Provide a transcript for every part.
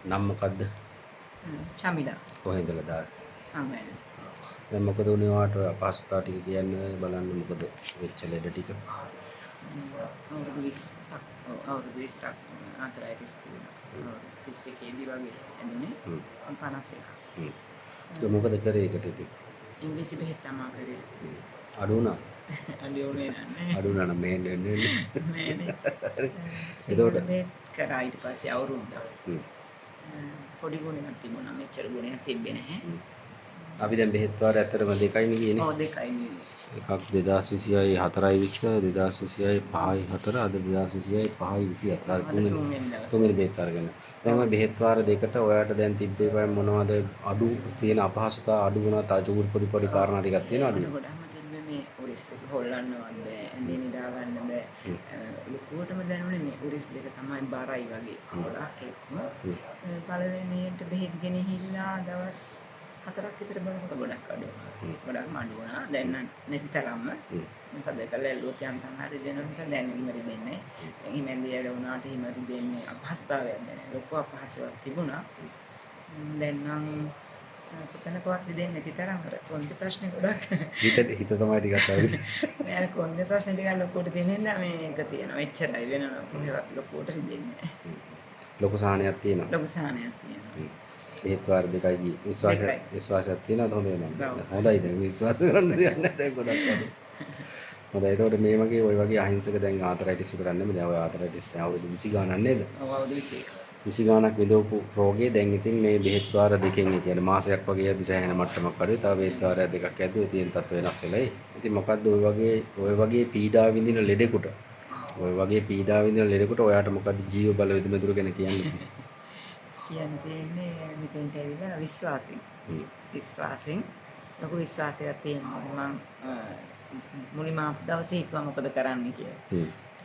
නම් මොකද්ද? චමිලා. කොහෙන්ද දාන්නේ? ආමෙන්. දැන් මොකද උනේ වාට අපහසුතාව ටික කියන්නේ බලන්න මොකද වෙච්ච ලෙඩ ටික. අවුරුදු 20ක් අවුරුදු 20ක් ආතරයිටිස් තිබුණා. 31 දී වගේ ඇඳුනේ 51ක්. ඒක මොකද කරේ ඒකට ඉතින්? ඉංග්‍රීසි බෙහෙත් තමා කරේ. අඩු වුණා. අඩු වුණේ නැහැ. අඩු වුණා නම් මේන්න වෙන්නේ නෑනේ. එතකොට බෙහෙත් කරා ඊට පස්සේ අවුරුද්දක්. පොඩි ගුණයක් තිබුණා. මෙච්චර ගුණයක් තිබ්බේ නැහැ. අපි දැන් බෙහෙත් වාර ඇත්තටම දෙකයිනේ කියන්නේ. ඔව් දෙකයි මේ. එකක් 2026 4:20 2026 5:04 අද 2026 5:24 තුන්වෙනි බෙහෙත් අරගෙන. දැන් ওই බෙහෙත් වාර දෙකට ඔයාලට දැන් තිබ්බේ බය මොනවද අඩු තියෙන අපහසුතා අඩු වුණා තාජුල් පොඩි කාරණා ටිකක් තියෙනවා අඩු. ගොඩක්ම තිබ්බේ මේ උරිස් දෙක හොල්ලන්නවත් බෑ. ඇඳේ නිදා ගන්න බෑ. ලොකුවටම දැනුනේ මේ උරිස් දෙක තමයි බරයි වගේ. ගොඩක් එක්කම පළවෙනියට බෙහෙත් ගෙනහිල්ලා දවස් 4ක් විතර බලනකොට ගොඩක් අඩු වුණා. ගොඩක්ම අඩු වුණා. දැන් නම් නැති තරම්ම. මොකද ඒකල ඇල්ලුවොත් යන්තම් හරි දෙන නිසා දැන් ඉමරි දෙන්නේ. දැන් හිමෙන්දී ඇල වුණාට හිමරි දෙන්නේ අපහසුතාවයක් දැනෙන. ලොකු අපහසුතාවක් තිබුණා. දැන් නම් කොතනකවත් දෙන්නේ නැති තරම් අර කොන්දේ ප්‍රශ්න ගොඩක්. හිත තමයි ටිකක් අවුරුදු. නෑ කොන්දේ ප්‍රශ්න ටිකක් ලොකුවට දෙන්නේ නැහැ මේක තියෙනවා. එච්චරයි වෙන මොකද ලොකුවට දෙන්නේ නැහැ. ලොකු සාහනයක් තියෙනවා. ලොකු සාහනයක් තියෙනවා. බෙහෙත් වාර දෙකයි ගියේ. විශ්වාසයක් තියෙනවද හොඳ වෙනවා. හොඳයි දැන් විශ්වාස කරන්න දෙයක් නැහැ දැන් ගොඩක් අඩු. හොඳයි ඒතකොට මේ වගේ ওই වගේ අහිංසක දැන් ආතරයිටිස් එක කරන්නේ දැන් ඔය ආතරයිටිස් දැන් අවුරුදු 20 ගානක් නේද? ඔව් අවුරුදු 21. 20 ගානක් විඳවපු රෝගේ දැන් ඉතින් මේ බෙහෙත් වාර දෙකෙන් ඒ කියන්නේ මාසයක් වගේ යද්දි සෑහෙන මට්ටමක් අඩුයි. තව බෙහෙත් වාර දෙකක් ඇද්දුවා තියෙන තත්ත්ව වෙනස් වෙලයි. ඉතින් මොකද්ද ඔය වගේ පීඩා විඳින ලෙඩෙකුට ඔය වගේ පීඩා විඳින ලෙඩෙකුට ඔයාට මොකද්ද ජීව බල විදුමෙදුර ගැන කියන්නේ? කියන්න තියෙන්නේ මෙතෙන්ට ඇවිල්ලා විශ්වාසයෙන් ලොකු විශ්වාසයක් තියෙනවා මම මුලින්ම දවසේ හිතුවා මොකද කරන්න කියලා.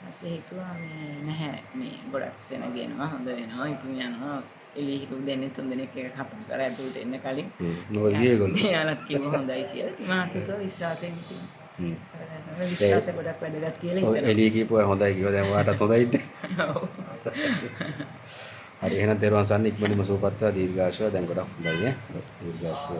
ඊපස්සේ හිතුවා මේ නැහැ මේ ගොඩක් සෙනගෙනවා හොඳ වෙනවා ඉතින් යනවා එළිය හිටු දෙන්නේ තුන් දෙනෙක් එක කතා කරලා ඇතුළට එන්න කලින් මොකද ඒගොල්ලෝ යාලත් කිව්ව හොඳයි කියලා. ඉතින් මම හිතුවා විශ්වාසයෙන් ඉතින් විශ්වාසය ගොඩක් වැදගත් කියලා හිතනවා. එළිය කියපුවා හොඳයි කිව්වා දැන් ඔයාටත් හොඳයි ඉන්නේ. හරි එහෙනම් දරුවන් සන්න ඉක්මනටම සුවපත් වෙලා දීර්ඝාෂව දැන් ගොඩක් හොඳයි නේ දීර්ඝාෂව